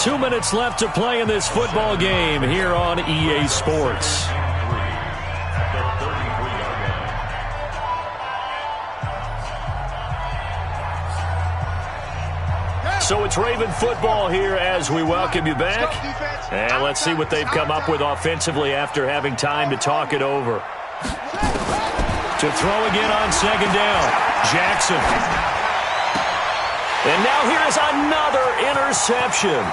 2 minutes left to play in this football game here on EA Sports. So it's Raven football here as we welcome you back. And let's see what they've come up with offensively after having time to talk it over. To throw again on second down. Jackson. And now here's another interception.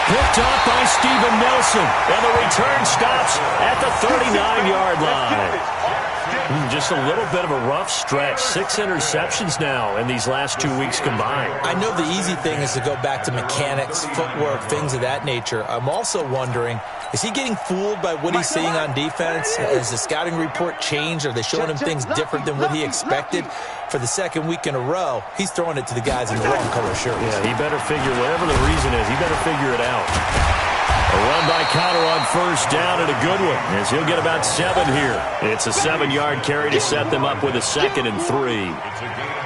Picked off by Steven Nelson. And the return stops at the 39-yard line. Just a little bit of a rough stretch. 6 interceptions now in these last 2 weeks combined. I know the easy thing is to go back to mechanics, footwork, things of that nature. I'm also wondering, is he getting fooled by what he's seeing on defense? Has the scouting report changed? Are they showing him things different than what he expected? For the second week in a row, he's throwing it to the guys in the wrong color shirts. Yeah, he better figure, whatever the reason is, he better figure it out. A run by Connor on first down, and a good one, as he'll get about 7 here. It's a 7-yard carry to set them up with a 2nd and 3.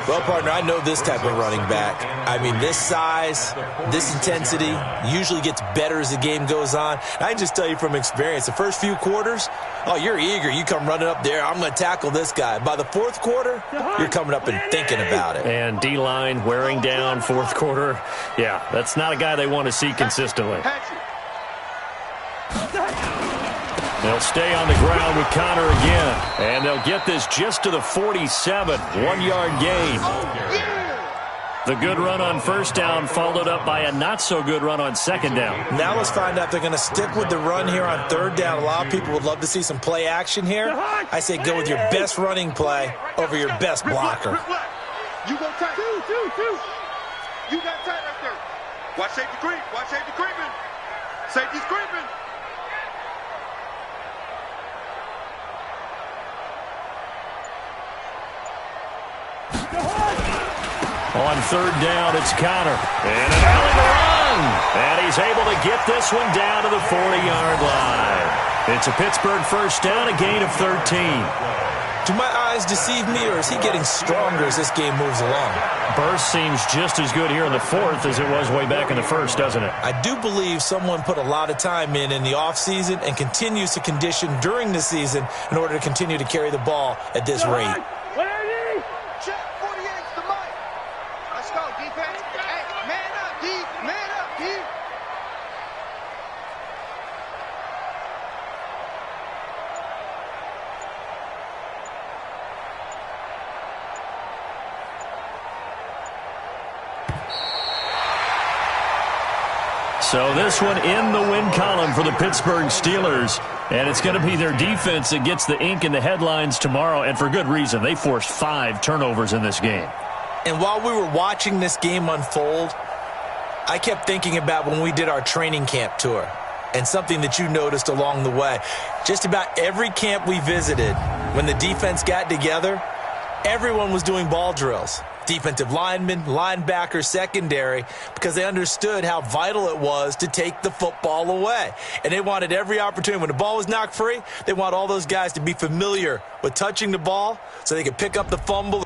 Well, partner, I know this type of running back. I mean, this size, this intensity usually gets better as the game goes on. I can just tell you from experience, the first few quarters, oh, you're eager. You come running up there, I'm going to tackle this guy. By the fourth quarter, you're coming up and thinking about it. And D-line wearing down fourth quarter. Yeah, that's not a guy they want to see consistently. They'll stay on the ground with Connor again. And they'll get this just to the 47. 1-yard gain. The good run on first down followed up by a not-so-good run on second down. Now let's find out if they're going to stick with the run here on third down. A lot of people would love to see some play action here. I say go with your best running play over your best blocker. You go tight. Two. You got tight right there. Watch safety creep. Watch safety creeping. Safety's creeping. On third down, it's Connor. And an early run. And he's able to get this one down to the 40-yard line. It's a Pittsburgh first down, a gain of 13. Do my eyes deceive me, or is he getting stronger as this game moves along? Burst seems just as good here in the fourth as it was way back in the first, doesn't it? I do believe someone put a lot of time in the offseason and continues to condition during the season in order to continue to carry the ball at this rate. Check 48's the mic. Let's go, defense. Hey, man up, D. Man up, D. So this one in the win column for the Pittsburgh Steelers. And it's going to be their defense that gets the ink in the headlines tomorrow, and for good reason. They forced 5 turnovers in this game. And while we were watching this game unfold, I kept thinking about when we did our training camp tour and something that you noticed along the way. Just about every camp we visited, when the defense got together, everyone was doing ball drills. Defensive linemen, linebackers, secondary, because they understood how vital it was to take the football away. And they wanted every opportunity. When the ball was knocked free, they want all those guys to be familiar with touching the ball so they could pick up the fumble